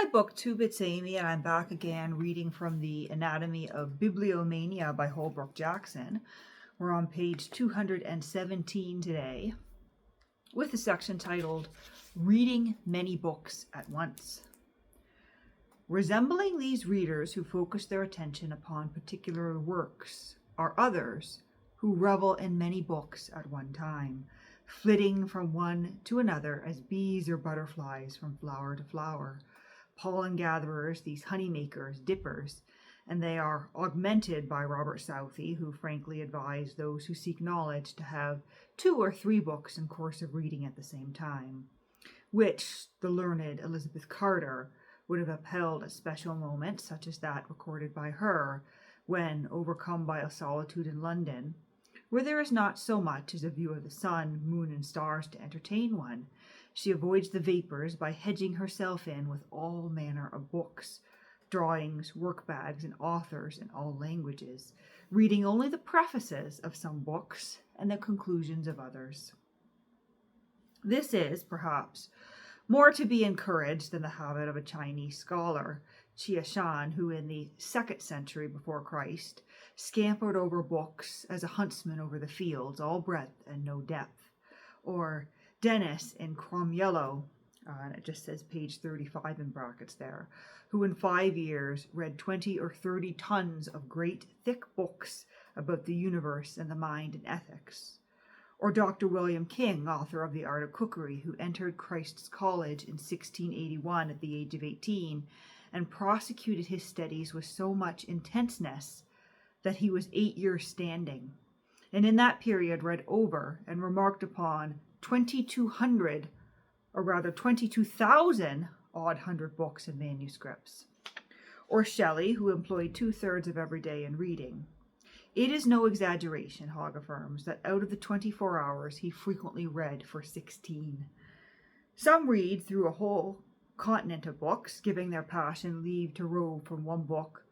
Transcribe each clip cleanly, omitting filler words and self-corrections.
Hi BookTube, it's Amy and I'm back again reading from the Anatomy of Bibliomania by Holbrook Jackson. We're on page 217 today with a section titled Reading Many Books at Once. Resembling these readers who focus their attention upon particular works are others who revel in many books at one time, flitting from one to another as bees or butterflies from flower to flower. Pollen gatherers, these honey makers, dippers, and they are augmented by Robert Southey, who frankly advised those who seek knowledge to have 2 or 3 books in course of reading at the same time, which the learned Elizabeth Carter would have upheld at special moments, such as that recorded by her when, overcome by a solitude in London, where there is not so much as a view of the sun, moon, and stars to entertain one, she avoids the vapors by hedging herself in with all manner of books, drawings, work-bags, and authors in all languages, reading only the prefaces of some books and the conclusions of others. This is, perhaps, more to be encouraged than the habit of a Chinese scholar, Chia Shan, who in the 2nd century before Christ scampered over books as a huntsman over the fields, all breadth and no depth, or Dennis in Chrome Yellow, and it just says page 35 in brackets there, who in 5 years read 20 or 30 tons of great thick books about the universe and the mind and ethics. Or Dr. William King, author of The Art of Cookery, who entered Christ's College in 1681 at the age of 18 and prosecuted his studies with so much intenseness that he was 8 years standing, and in that period read over and remarked upon 2,200, or rather 22,000 odd hundred books and manuscripts. Or Shelley, who employed 2/3 of every day in reading. It is no exaggeration, Hogg affirms, that out of the 24 hours he frequently read for 16. Some read through a whole continent of books, giving their passion leave to rove from one book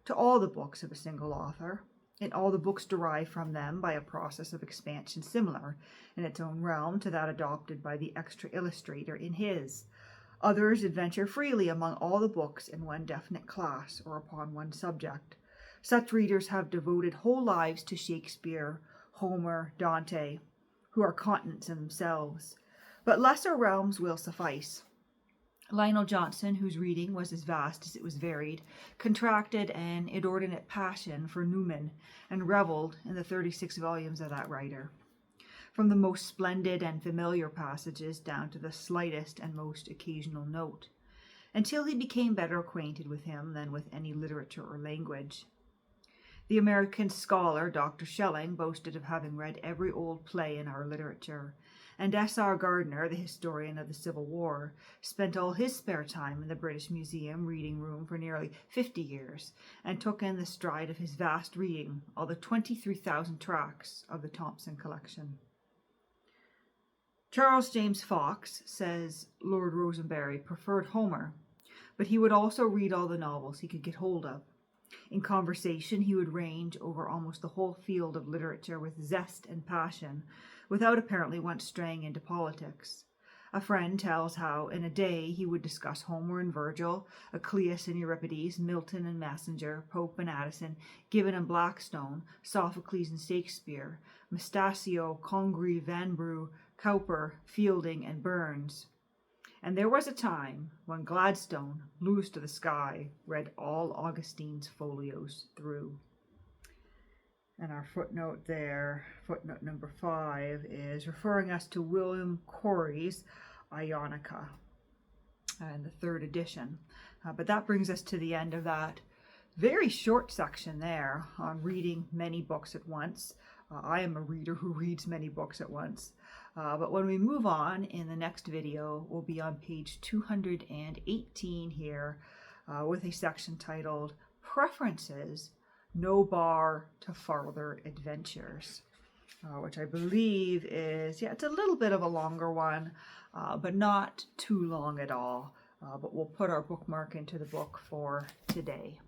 to all the books of a single author, and all the books derived from them by a process of expansion similar in its own realm to that adopted by the extra illustrator in his. Others adventure freely among all the books in one definite class or upon one subject. Such readers have devoted whole lives to Shakespeare, Homer, Dante, who are continents in themselves. But lesser realms will suffice. Lionel Johnson, whose reading was as vast as it was varied, contracted an inordinate passion for Newman and revelled in the 36 volumes of that writer, from the most splendid and familiar passages down to the slightest and most occasional note, until he became better acquainted with him than with any literature or language. The American scholar, Dr. Schelling, boasted of having read every old play in our literature, and S.R. Gardner, the historian of the Civil War, spent all his spare time in the British Museum reading room for nearly 50 years, and took in the stride of his vast reading all the 23,000 tracts of the Thompson collection. Charles James Fox says Lord Rosenberry preferred Homer, but he would also read all the novels he could get hold of. In conversation, he would range over almost the whole field of literature with zest and passion, without apparently once straying into politics. A friend tells how, in a day, he would discuss Homer and Virgil, Aeschylus and Euripides, Milton and Messenger, Pope and Addison, Gibbon and Blackstone, Sophocles and Shakespeare, Metastasio, Congreve, Vanbrugh, Cowper, Fielding, and Burns. And there was a time when Gladstone, bluest to the sky, read all Augustine's folios through. And our footnote there, footnote number 5, is referring us to William Corey's Ionica in the 3rd edition. But that brings us to the end of that very short section there on reading many books at once. I am a reader who reads many books at once. But when we move on in the next video, we'll be on page 218 here with a section titled Preferences, No Bar to Farther Adventures, which I believe is, it's a little bit of a longer one, but not too long at all. But we'll put our bookmark into the book for today.